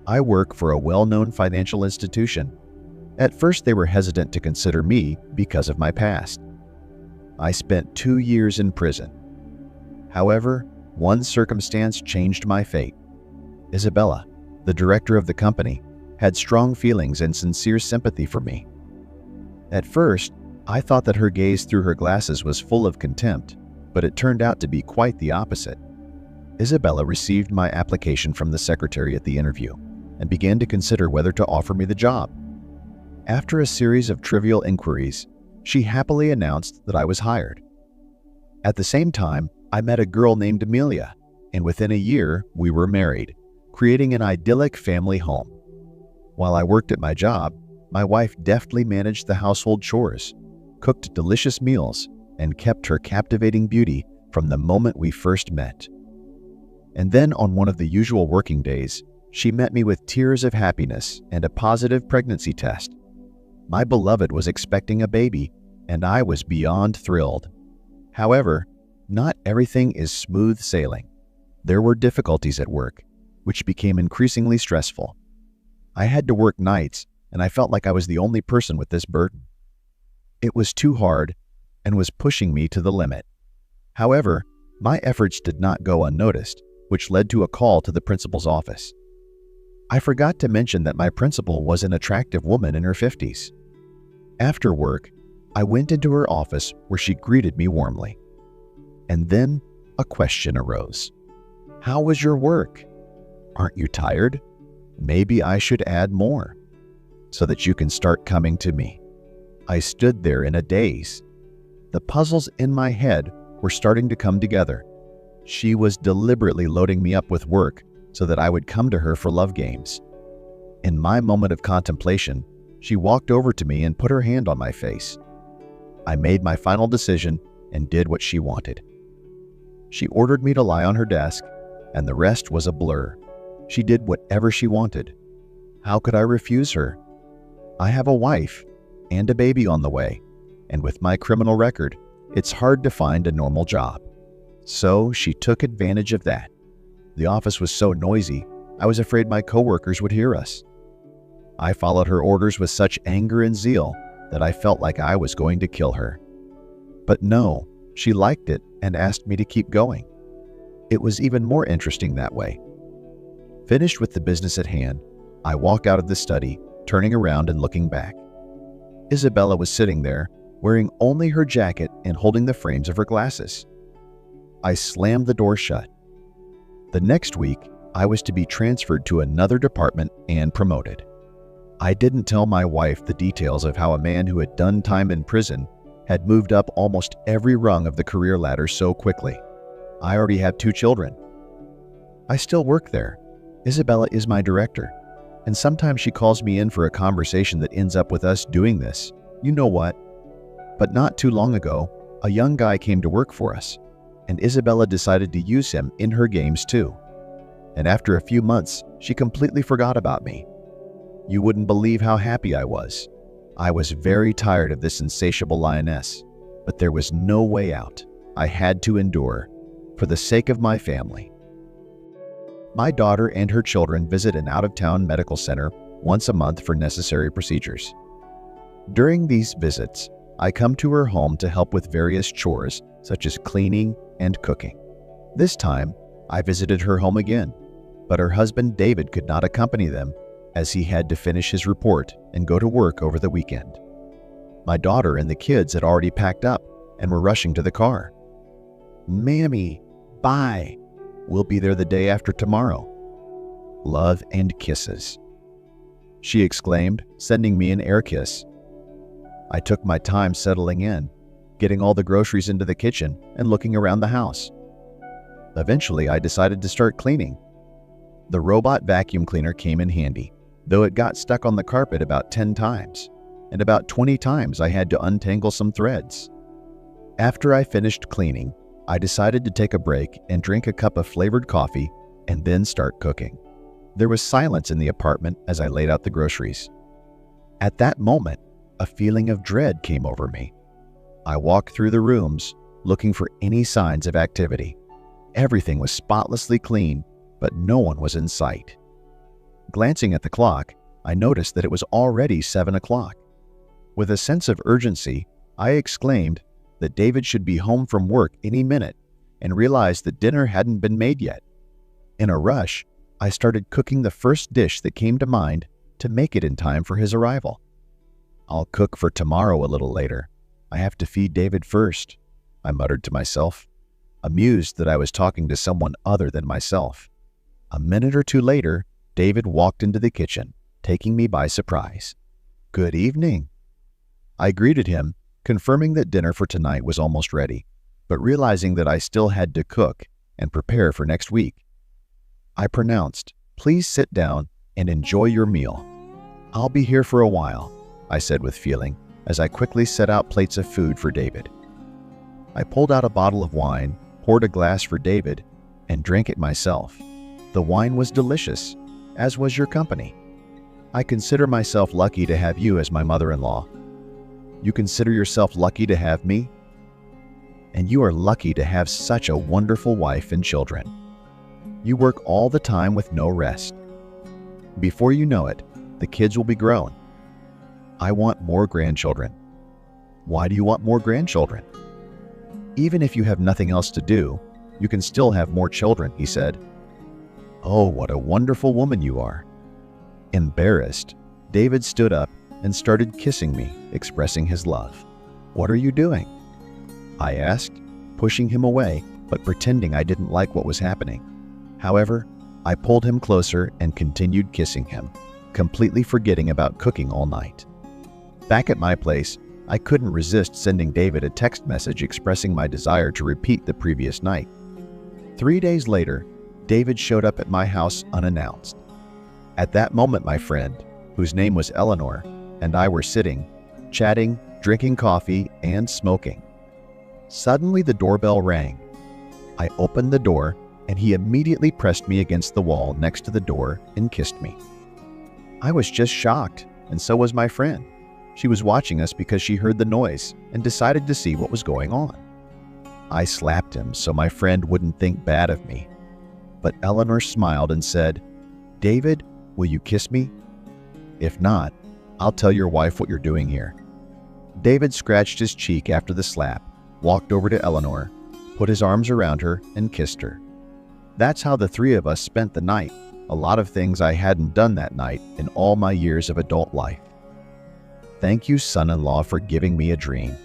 I work for a well-known financial institution. At first, they were hesitant to consider me because of my past. I spent 2 years in prison. However, one circumstance changed my fate. Isabella, the director of the company, had strong feelings and sincere sympathy for me. At first, I thought that her gaze through her glasses was full of contempt, but it turned out to be quite the opposite. Isabella received my application from the secretary at the interview and began to consider whether to offer me the job. After a series of trivial inquiries, she happily announced that I was hired. At the same time, I met a girl named Amelia, and within a year, we were married, creating an idyllic family home. While I worked at my job, my wife deftly managed the household chores, cooked delicious meals, and kept her captivating beauty from the moment we first met. And then on one of the usual working days, she met me with tears of happiness and a positive pregnancy test. My beloved was expecting a baby, and I was beyond thrilled. However, not everything is smooth sailing. There were difficulties at work, which became increasingly stressful. I had to work nights, and I felt like I was the only person with this burden. It was too hard and was pushing me to the limit. However, my efforts did not go unnoticed, which led to a call to the principal's office. I forgot to mention that my principal was an attractive woman in her 50s. After work, I went into her office where she greeted me warmly. And then a question arose. "How was your work? Aren't you tired? Maybe I should add more so that you can start coming to me." I stood there in a daze. The puzzles in my head were starting to come together. She was deliberately loading me up with work so that I would come to her for love games. In my moment of contemplation, she walked over to me and put her hand on my face. I made my final decision and did what she wanted. She ordered me to lie on her desk, and the rest was a blur. She did whatever she wanted. How could I refuse her? I have a wife and a baby on the way, and with my criminal record, it's hard to find a normal job. So she took advantage of that. The office was so noisy, I was afraid my coworkers would hear us. I followed her orders with such anger and zeal that I felt like I was going to kill her. But no, she liked it and asked me to keep going. It was even more interesting that way. Finished with the business at hand, I walked out of the study, turning around and looking back. Isabella was sitting there, wearing only her jacket and holding the frames of her glasses. I slammed the door shut. The next week, I was to be transferred to another department and promoted. I didn't tell my wife the details of how a man who had done time in prison had moved up almost every rung of the career ladder so quickly. I already have 2 children. I still work there. Isabella is my director, and sometimes she calls me in for a conversation that ends up with us doing this. You know what? But not too long ago, a young guy came to work for us, and Isabella decided to use him in her games too. And after a few months, she completely forgot about me. You wouldn't believe how happy I was. I was very tired of this insatiable lioness, but there was no way out. I had to endure, for the sake of my family. My daughter and her children visit an out-of-town medical center once a month for necessary procedures. During these visits, I come to her home to help with various chores such as cleaning and cooking. This time, I visited her home again, but her husband David could not accompany them as he had to finish his report and go to work over the weekend. My daughter and the kids had already packed up and were rushing to the car. "Mammy, bye. We'll be there the day after tomorrow. Love and kisses," she exclaimed, sending me an air kiss. I took my time settling in, getting all the groceries into the kitchen and looking around the house. Eventually, I decided to start cleaning. The robot vacuum cleaner came in handy, though it got stuck on the carpet about 10 times, and about 20 times I had to untangle some threads. After I finished cleaning, I decided to take a break and drink a cup of flavored coffee and then start cooking. There was silence in the apartment as I laid out the groceries. At that moment, a feeling of dread came over me. I walked through the rooms, looking for any signs of activity. Everything was spotlessly clean, but no one was in sight. Glancing at the clock, I noticed that it was already 7 o'clock. With a sense of urgency, I exclaimed that David should be home from work any minute and realized that dinner hadn't been made yet. In a rush, I started cooking the first dish that came to mind to make it in time for his arrival. "I'll cook for tomorrow a little later. I have to feed David first," I muttered to myself, amused that I was talking to someone other than myself. A minute or two later, David walked into the kitchen, taking me by surprise. "Good evening." I greeted him, confirming that dinner for tonight was almost ready, but realizing that I still had to cook and prepare for next week. I pronounced, "Please sit down and enjoy your meal. I'll be here for a while," I said with feeling, as I quickly set out plates of food for David. I pulled out a bottle of wine, poured a glass for David, and drank it myself. The wine was delicious, as was your company. I consider myself lucky to have you as my mother-in-law. You consider yourself lucky to have me? And you are lucky to have such a wonderful wife and children. You work all the time with no rest. Before you know it, the kids will be grown. I want more grandchildren. Why do you want more grandchildren? Even if you have nothing else to do, you can still have more children, he said. Oh, what a wonderful woman you are. Embarrassed, David stood up and started kissing me, expressing his love. What are you doing? I asked, pushing him away, but pretending I didn't like what was happening. However, I pulled him closer and continued kissing him, completely forgetting about cooking all night. Back at my place, I couldn't resist sending David a text message expressing my desire to repeat the previous night. 3 days later, David showed up at my house unannounced. At that moment, my friend, whose name was Eleanor, and I were sitting, chatting, drinking coffee, and smoking. Suddenly, the doorbell rang. I opened the door, and he immediately pressed me against the wall next to the door and kissed me. I was just shocked, and so was my friend. She was watching us because she heard the noise and decided to see what was going on. I slapped him so my friend wouldn't think bad of me. But Eleanor smiled and said, "David, will you kiss me? If not, I'll tell your wife what you're doing here." David scratched his cheek after the slap, walked over to Eleanor, put his arms around her, and kissed her. That's how the three of us spent the night, a lot of things I hadn't done that night in all my years of adult life. Thank you, son-in-law, for giving me a dream.